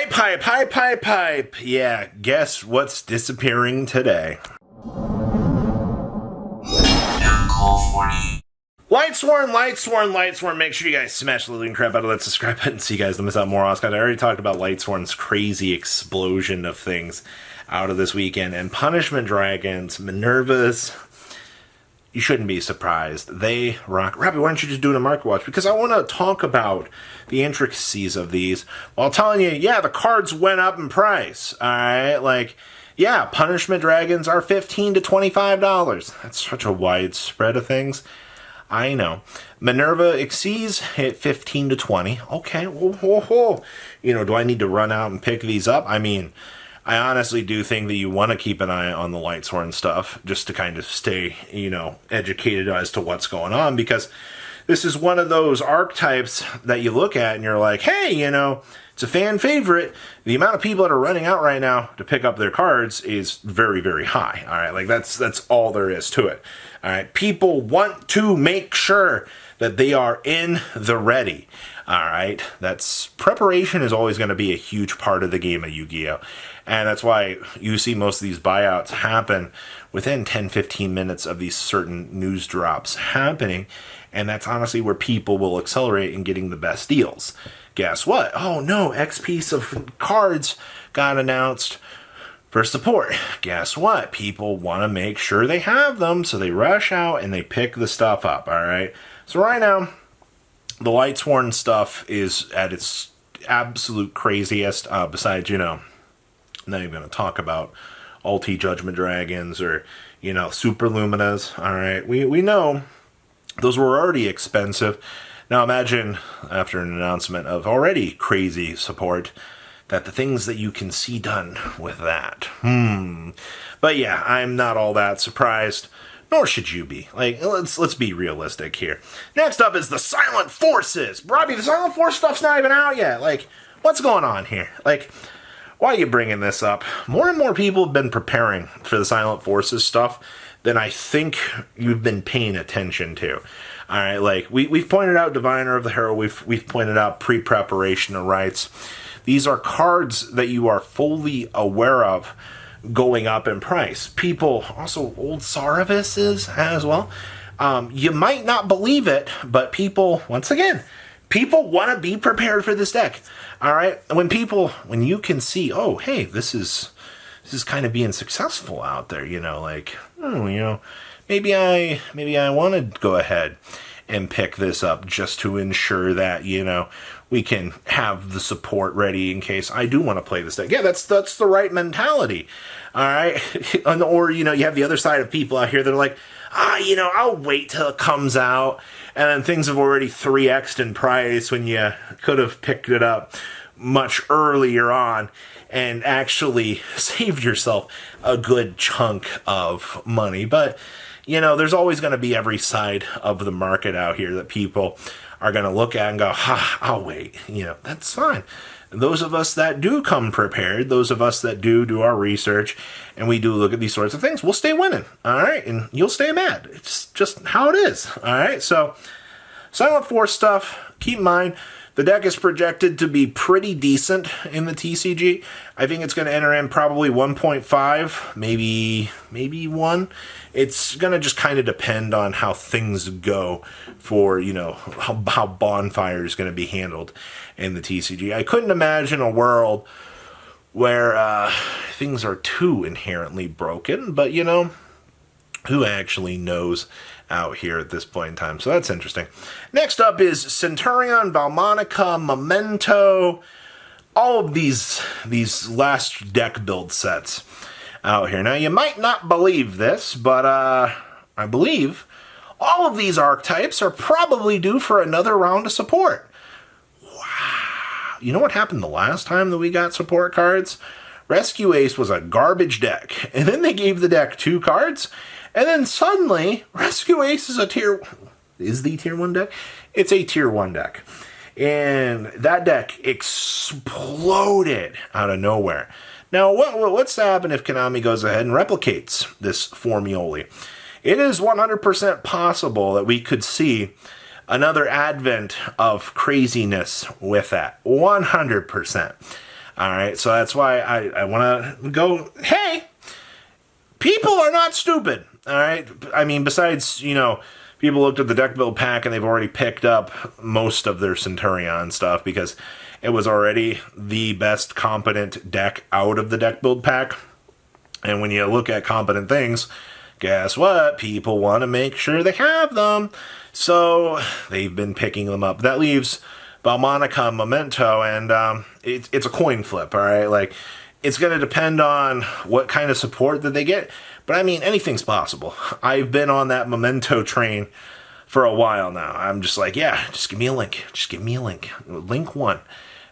Pipe. Yeah, guess what's disappearing today? Lightsworn. Make sure you guys smash the living crap out of that subscribe button so you guys don't miss out more Oscars. I already talked about Lightsworn's crazy explosion of things out of this weekend. And Punishment Dragons, Minerva's, you shouldn't be surprised. They rock. Robbie, why don't you just do a market watch? Because I want to talk about the intricacies of these while telling you, yeah, the cards went up in price. All right, like, yeah, Punishment Dragons are $15 to $25. That's such a wide spread of things. I know. Minerva Exceeds hit 15 to 20. Okay, whoa. You know, do I need to run out and pick these up? I mean, I honestly do think that you want to keep an eye on the Lightsworn stuff just to kind of stay, educated as to what's going on, because this is one of those archetypes that you look at and you're like, hey, it's a fan favorite. The amount of people that are running out right now to pick up their cards is very, very high. All right, like that's all there is to it. All right, people want to make sure that they are in the ready. All right, preparation is always going to be a huge part of the game of Yu-Gi-Oh! And that's why you see most of these buyouts happen within 10-15 minutes of these certain news drops happening. And that's honestly where people will accelerate in getting the best deals. Guess what? Oh no, X piece of cards got announced for support. Guess what? People want to make sure they have them, so they rush out and they pick the stuff up, all right? So right now, the Lightsworn stuff is at its absolute craziest, besides, I'm not even going to talk about Ulti Judgment Dragons or, Super Luminas, all right? We know those were already expensive. Now imagine, after an announcement of already crazy support, that the things that you can see done with that. But yeah, I'm not all that surprised, nor should you be. Like, let's be realistic here. Next up is the Silent Forces. Robbie, the Silent Force stuff's not even out yet. Like, what's going on here? Like, why are you bringing this up? More and more people have been preparing for the Silent Forces stuff than I think you've been paying attention to. All right, like, we've pointed out Diviner of the Hero. We've pointed out Pre-Preparation of Rites. These are cards that you are fully aware of going up in price. People, also Old Saravis is as well. You might not believe it, but people, once again, people want to be prepared for this deck. All right, when you can see, oh, hey, this is kind of being successful out there. Maybe I want to go ahead and pick this up just to ensure that, we can have the support ready in case I do want to play this deck. Yeah, that's the right mentality. All right. Or, you have the other side of people out here that are like, I'll wait till it comes out. And then things have already 3x'd in price when you could have picked it up much earlier on and actually saved yourself a good chunk of money. But, there's always going to be every side of the market out here that people are going to look at and go, I'll wait. That's fine. Those of us that do come prepared, those of us that do our research, and we do look at these sorts of things, we'll stay winning, all right? And you'll stay mad. It's just how it is, all right? So, Silent Force stuff, keep in mind, the deck is projected to be pretty decent in the TCG. I think it's going to enter in probably 1.5, maybe 1. It's going to just kind of depend on how things go for, how Bonfire is going to be handled in the TCG. I couldn't imagine a world where things are too inherently broken, but, who actually knows out here at this point in time? So that's interesting. Next up is Centurion, Valmonica, Memento, all of these last deck build sets out here. Now, you might not believe this, but I believe all of these archetypes are probably due for another round of support. Wow. You know what happened the last time that we got support cards? Rescue Ace was a garbage deck, and then they gave the deck 2 cards, and then suddenly, Rescue Ace is the tier 1 deck? It's a tier 1 deck. And that deck exploded out of nowhere. Now, what's to happen if Konami goes ahead and replicates this Formioli? It is 100% possible that we could see another advent of craziness with that. 100%. All right, so that's why I want to go, hey, people are not stupid. All right, I mean, besides, people looked at the deck build pack and they've already picked up most of their Centurion stuff because it was already the best competent deck out of the deck build pack. And when you look at competent things, guess what? People want to make sure they have them. So they've been picking them up. That leaves Balmonica Memento, and it's a coin flip, all right? Like, it's going to depend on what kind of support that they get. But, I mean, anything's possible. I've been on that Memento train for a while now. I'm just like, yeah, just give me a link. Just give me a link. Link 1.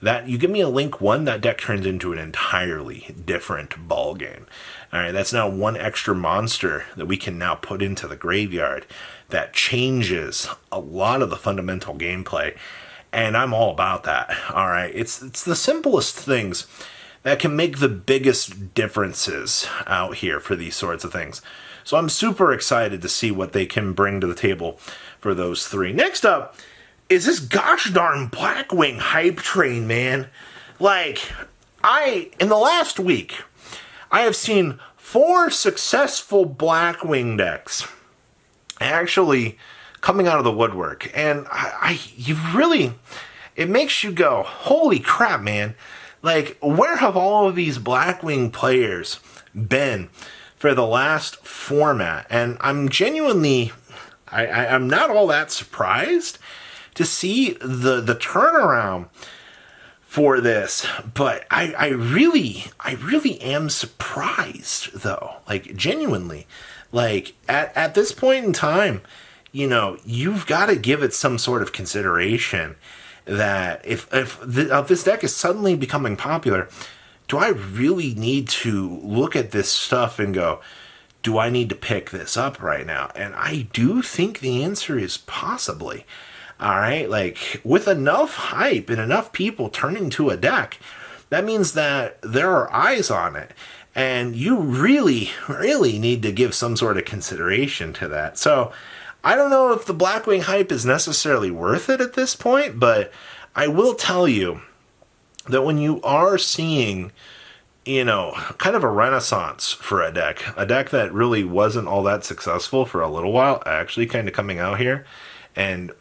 That you give me a link 1, that deck turns into an entirely different ball game. All right, that's now one extra monster that we can now put into the graveyard that changes a lot of the fundamental gameplay, and I'm all about that. All right, it's the simplest things that can make the biggest differences out here for these sorts of things. So I'm super excited to see what they can bring to the table for those 3. Next up is this gosh darn Blackwing hype train, man. Like, in the last week, I have seen 4 successful Blackwing decks actually coming out of the woodwork. And it makes you go, holy crap, man. Like, where have all of these Blackwing players been for the last format? And I'm genuinely, I'm not all that surprised to see the turnaround for this, but I really am surprised, though. Like, genuinely, like at this point in time, you've got to give it some sort of consideration that if this deck is suddenly becoming popular, do I really need to look at this stuff and go, do I need to pick this up right now? And I do think the answer is possibly. All right, like, with enough hype and enough people turning to a deck, that means that there are eyes on it. And you really, really need to give some sort of consideration to that. So, I don't know if the Blackwing hype is necessarily worth it at this point, but I will tell you that when you are seeing, kind of a renaissance for a deck that really wasn't all that successful for a little while, actually kind of coming out here and,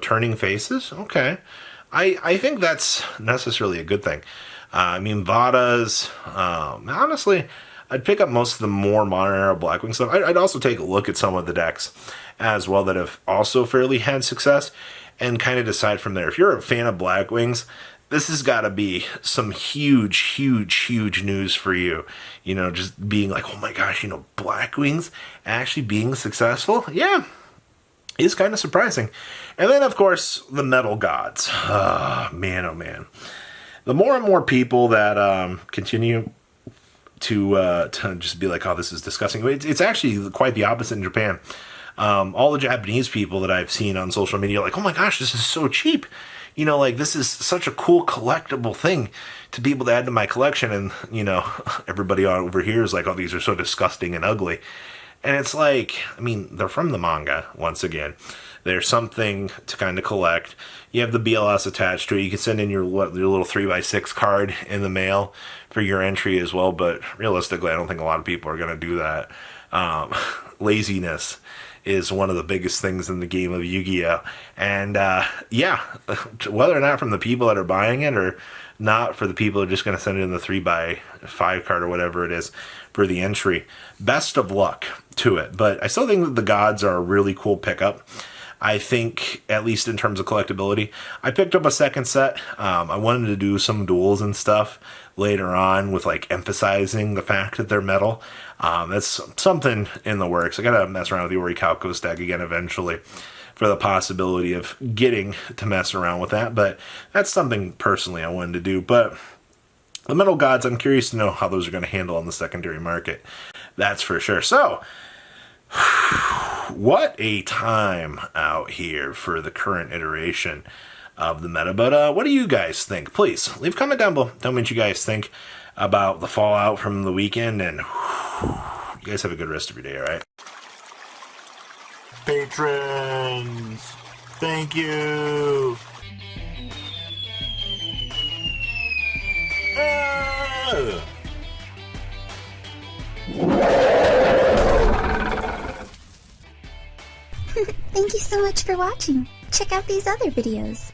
turning faces, okay. I think that's necessarily a good thing. I mean, Vada's, honestly, I'd pick up most of the more modern era Blackwing stuff. I'd also take a look at some of the decks as well that have also fairly had success and kind of decide from there. If you're a fan of Blackwings, this has got to be some huge news for you. Just being like, oh my gosh, Blackwings actually being successful? Yeah, is kind of surprising. And then, of course, the Metal Gods. Oh man. The more and more people that continue to just be like, oh, this is disgusting. It's actually quite the opposite in Japan. All the Japanese people that I've seen on social media are like, oh my gosh, this is so cheap. This is such a cool collectible thing to be able to add to my collection. And, everybody over here is like, oh, these are so disgusting and ugly. And it's like, I mean, they're from the manga, once again. There's something to kind of collect. You have the BLS attached to it. You can send in your little 3x6 card in the mail for your entry as well. But realistically, I don't think a lot of people are going to do that. Laziness is one of the biggest things in the game of Yu-Gi-Oh! And whether or not from the people that are buying it or not for the people who are just going to send it in the 3x5 card or whatever it is for the entry, best of luck to it. But I still think that the Gods are a really cool pickup. I think, at least in terms of collectability, I picked up a second set. I wanted to do some duels and stuff later on with like emphasizing the fact that they're metal. That's something in the works. I gotta mess around with the Orichalcos deck again eventually for the possibility of getting to mess around with that. But that's something personally I wanted to do. But the Metal Gods, I'm curious to know how those are going to handle on the secondary market. That's for sure. So, what a time out here for the current iteration of the meta. But what do you guys think? Please leave a comment down below. Tell me what you guys think about the fallout from the weekend. And you guys have a good rest of your day, all right? Patrons, thank you. Thank you so much for watching. Check out these other videos.